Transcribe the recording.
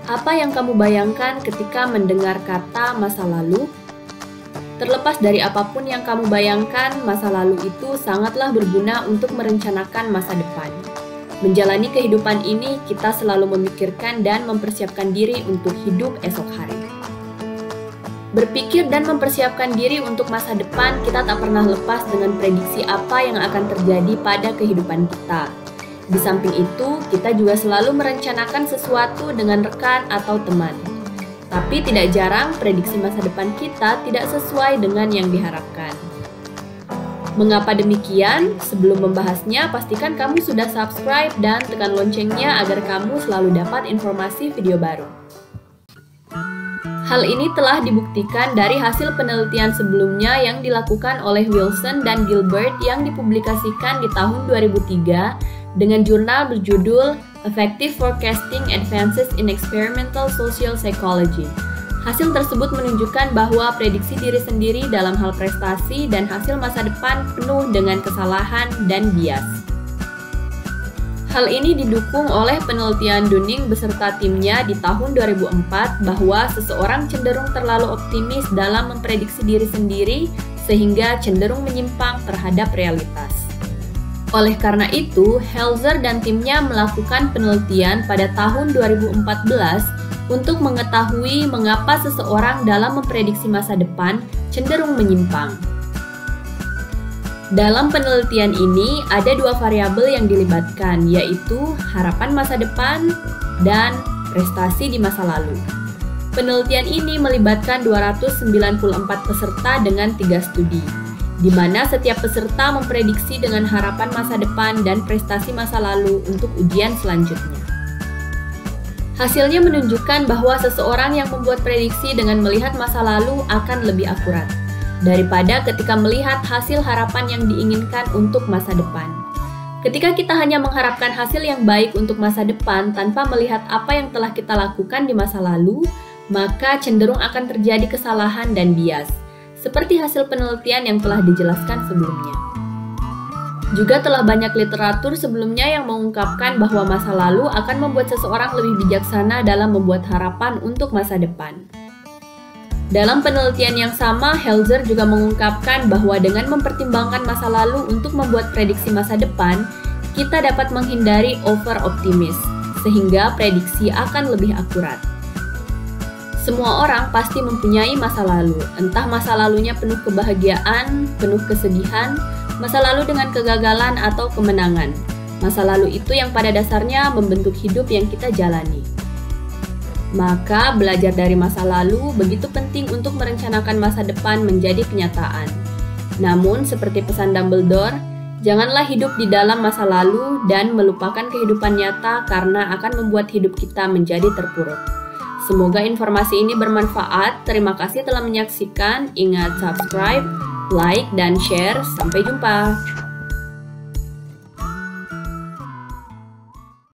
Apa yang kamu bayangkan ketika mendengar kata masa lalu? Terlepas dari apapun yang kamu bayangkan, masa lalu itu sangatlah berguna untuk merencanakan masa depan. Menjalani kehidupan ini, kita selalu memikirkan dan mempersiapkan diri untuk hidup esok hari. Berpikir dan mempersiapkan diri untuk masa depan, kita tak pernah lepas dengan prediksi apa yang akan terjadi pada kehidupan kita. Di samping itu, kita juga selalu merencanakan sesuatu dengan rekan atau teman. Tapi tidak jarang prediksi masa depan kita tidak sesuai dengan yang diharapkan. Mengapa demikian? Sebelum membahasnya, pastikan kamu sudah subscribe dan tekan loncengnya agar kamu selalu dapat informasi video baru. Hal ini telah dibuktikan dari hasil penelitian sebelumnya yang dilakukan oleh Wilson dan Gilbert yang dipublikasikan di tahun 2003 dengan jurnal berjudul Effective Forecasting Advances in Experimental Social Psychology. Hasil tersebut menunjukkan bahwa prediksi diri sendiri dalam hal prestasi dan hasil masa depan penuh dengan kesalahan dan bias. Hal ini didukung oleh penelitian Dunning beserta timnya di tahun 2004 bahwa seseorang cenderung terlalu optimis dalam memprediksi diri sendiri sehingga cenderung menyimpang terhadap realitas. Oleh karena itu, Helzer dan timnya melakukan penelitian pada tahun 2014 untuk mengetahui mengapa seseorang dalam memprediksi masa depan cenderung menyimpang. Dalam penelitian ini, ada dua variabel yang dilibatkan, yaitu harapan masa depan dan prestasi di masa lalu. Penelitian ini melibatkan 294 peserta dengan 3 studi, di mana setiap peserta memprediksi dengan harapan masa depan dan prestasi masa lalu untuk ujian selanjutnya. Hasilnya menunjukkan bahwa seseorang yang membuat prediksi dengan melihat masa lalu akan lebih akurat daripada ketika melihat hasil harapan yang diinginkan untuk masa depan. Ketika kita hanya mengharapkan hasil yang baik untuk masa depan tanpa melihat apa yang telah kita lakukan di masa lalu, maka cenderung akan terjadi kesalahan dan bias, seperti hasil penelitian yang telah dijelaskan sebelumnya. Juga telah banyak literatur sebelumnya yang mengungkapkan bahwa masa lalu akan membuat seseorang lebih bijaksana dalam membuat harapan untuk masa depan. Dalam penelitian yang sama, Helzer juga mengungkapkan bahwa dengan mempertimbangkan masa lalu untuk membuat prediksi masa depan, kita dapat menghindari over-optimis, sehingga prediksi akan lebih akurat. Semua orang pasti mempunyai masa lalu, entah masa lalunya penuh kebahagiaan, penuh kesedihan, masa lalu dengan kegagalan atau kemenangan. Masa lalu itu yang pada dasarnya membentuk hidup yang kita jalani. Maka, belajar dari masa lalu begitu penting untuk merencanakan masa depan menjadi kenyataan. Namun, seperti pesan Dumbledore, janganlah hidup di dalam masa lalu dan melupakan kehidupan nyata karena akan membuat hidup kita menjadi terpuruk. Semoga informasi ini bermanfaat. Terima kasih telah menyaksikan. Ingat subscribe, like, dan share. Sampai jumpa.